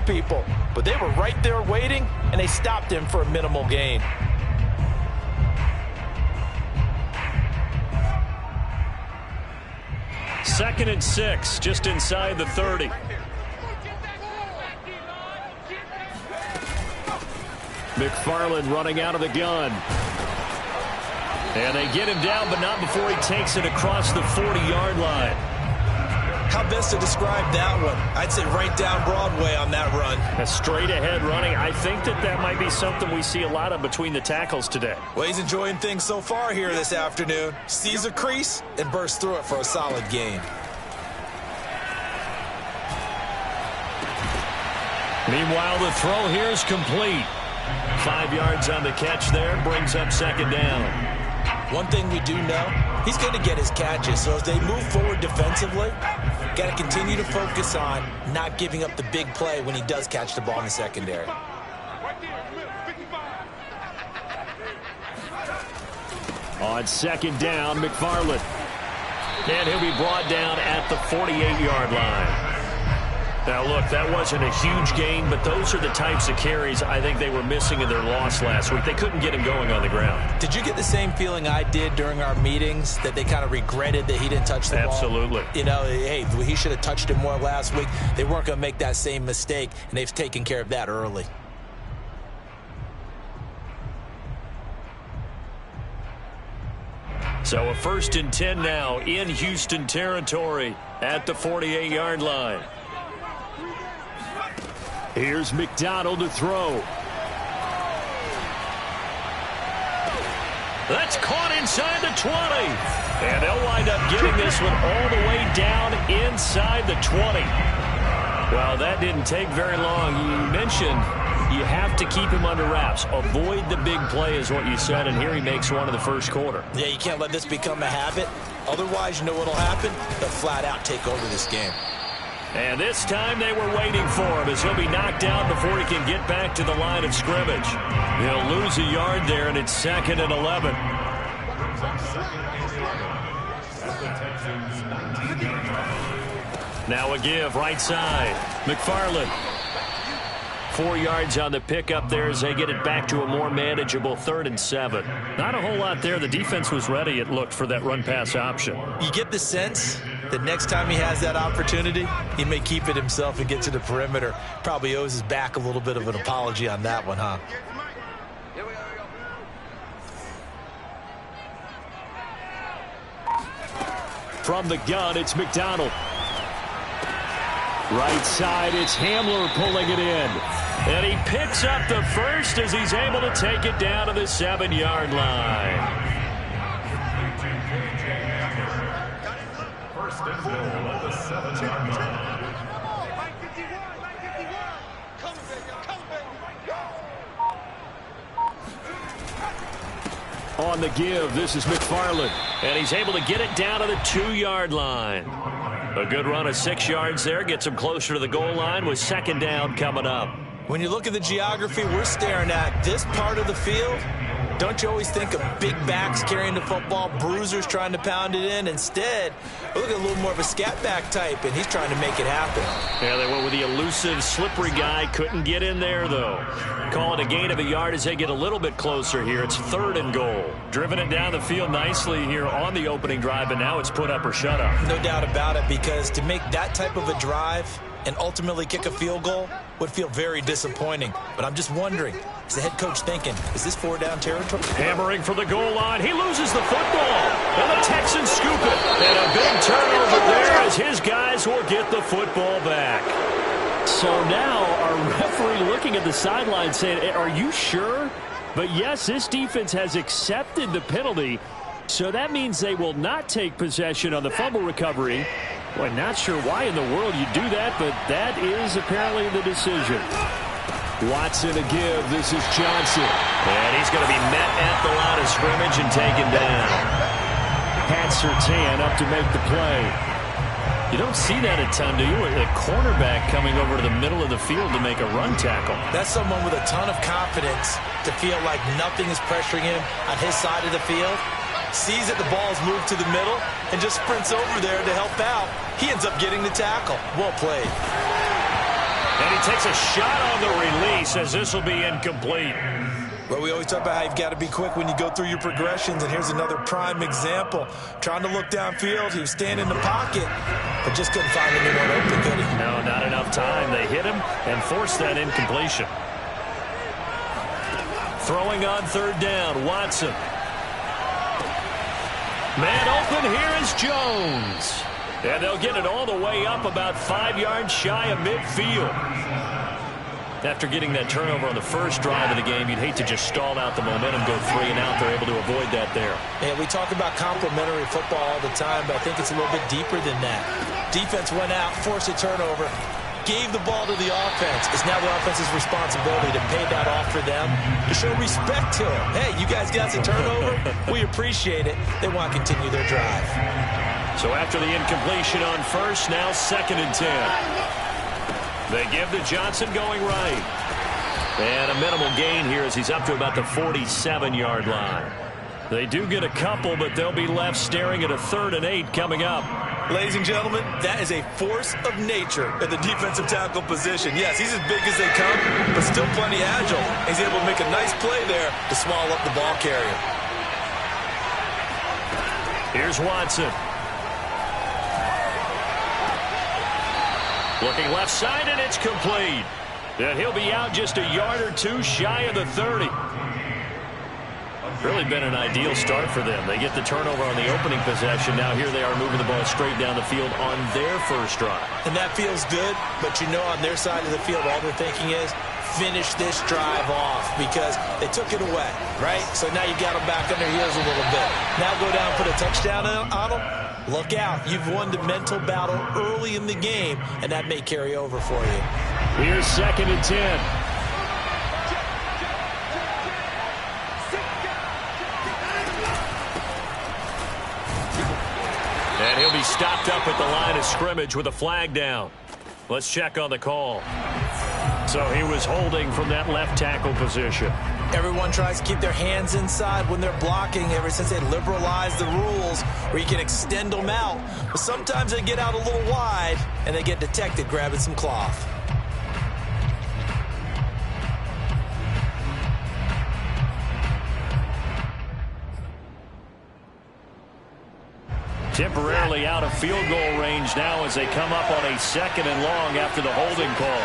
people. But they were right there waiting, and they stopped him for a minimal gain. Second and 6, just inside the 30. McFarland running out of the gun. And they get him down, but not before he takes it across the 40-yard line. How best to describe that one? I'd say right down Broadway on that run. A straight-ahead running. I think that might be something we see a lot of between the tackles today. Well, he's enjoying things so far here this afternoon. Sees a crease and bursts through it for a solid gain. Meanwhile, the throw here is complete. 5 yards on the catch there, brings up second down. One thing we do know, he's going to get his catches. So as they move forward defensively, got to continue to focus on not giving up the big play when he does catch the ball in the secondary. On second down, McFarland. And he'll be brought down at the 48-yard line. Now, look, that wasn't a huge gain, but those are the types of carries I think they were missing in their loss last week. They couldn't get him going on the ground. Did you get the same feeling I did during our meetings, that they kind of regretted that he didn't touch the ball? Absolutely. You know, hey, he should have touched it more last week. They weren't going to make that same mistake, and they've taken care of that early. So a 1st and 10 now in Houston territory at the 48-yard line. Here's McDonald to throw. That's caught inside the 20. And they'll wind up getting this one all the way down inside the 20. Well, that didn't take very long. You mentioned you have to keep him under wraps. Avoid the big play is what you said, and here he makes one in the first quarter. Yeah, you can't let this become a habit. Otherwise, you know what'll happen? They'll flat out take over this game. And this time they were waiting for him as he'll be knocked down before he can get back to the line of scrimmage. He'll lose a yard there, and it's 2nd and 11. Now a give, right side. McFarland. 4 yards on the pickup there as they get it back to a more manageable 3rd and 7. Not a whole lot there. The defense was ready, it looked, for that run-pass option. You get the sense that next time he has that opportunity, he may keep it himself and get to the perimeter. Probably owes his back a little bit of an apology on that one, huh? From the gun, it's McDonald. Right side, it's Hamler pulling it in. And he picks up the first as he's able to take it down to the 7-yard line. First and goal at the 7-yard line. On the give, this is McFarland. And he's able to get it down to the 2-yard line. A good run of 6 yards there. Gets him closer to the goal line with second down coming up. When you look at the geography we're staring at, this part of the field, don't you always think of big backs carrying the football, bruisers trying to pound it in? Instead, we look at a little more of a scat back type, and he's trying to make it happen. Yeah, they went with the elusive, slippery guy. Couldn't get in there, though. Calling a gain of a yard as they get a little bit closer here. It's 3rd and goal. Driven it down the field nicely here on the opening drive, and now it's put up or shut up. No doubt about it, because to make that type of a drive and ultimately kick a field goal would feel very disappointing. But I'm just wondering, is the head coach thinking, is this 4-down territory? Hammering for the goal line. He loses the football. And the Texans scoop it. And a big turnover there as his guys will get the football back. So now our referee looking at the sideline saying, are you sure? But yes, this defense has accepted the penalty. So that means they will not take possession on the fumble recovery. Well, not sure why in the world you do that, but that is apparently the decision. Watson a give. This is Johnson. And he's going to be met at the line of scrimmage and taken down. Pat Surtain up to make the play. You don't see that a ton, do you? A cornerback coming over to the middle of the field to make a run tackle. That's someone with a ton of confidence to feel like nothing is pressuring him on his side of the field. Sees that the ball's moved to the middle and just sprints over there to help out. He ends up getting the tackle. Well played. And he takes a shot on the release as this will be incomplete. Well, we always talk about how you've got to be quick when you go through your progressions, and here's another prime example. Trying to look downfield, he was standing in the pocket, but just couldn't find anyone open, could he? No, not enough time. They hit him and forced that incompletion. Throwing on third down, Watson. Man open, here is Jones. And they'll get it all the way up about 5 yards shy of midfield. After getting that turnover on the first drive of the game, you'd hate to just stall out the momentum, go 3 and out. They're able to avoid that there. And we talk about complementary football all the time, but I think it's a little bit deeper than that. Defense went out, forced a turnover, gave the ball to the offense. It's now the offense's responsibility to pay that off for them, to show respect to them. Hey, you guys got a turnover? We appreciate it. They want to continue their drive. So after the incompletion on first, now 2nd and 10. They give to Johnson going right. And a minimal gain here as he's up to about the 47-yard line. They do get a couple, but they'll be left staring at a 3rd and 8 coming up. Ladies and gentlemen, that is a force of nature at the defensive tackle position. Yes, he's as big as they come, but still plenty agile. He's able to make a nice play there to swallow up the ball carrier. Here's Watson. Looking left side, and it's complete. And he'll be out just a yard or 2 shy of the 30. Really been an ideal start for them. They get the turnover on the opening possession. Now here they are moving the ball straight down the field on their first drive. And that feels good, but you know on their side of the field, all they're thinking is finish this drive off because they took it away, right? So now you got them back on their heels a little bit. Now go down and put a touchdown on them. Look out. You've won the mental battle early in the game, and that may carry over for you. Here's 2nd and 10. And he'll be stopped up at the line of scrimmage with a flag down. Let's check on the call. So he was holding from that left tackle position. Everyone tries to keep their hands inside when they're blocking ever since they liberalized the rules where you can extend them out. But sometimes they get out a little wide and they get detected grabbing some cloth. Temporarily out of field goal range now as they come up on a 2nd and long after the holding call.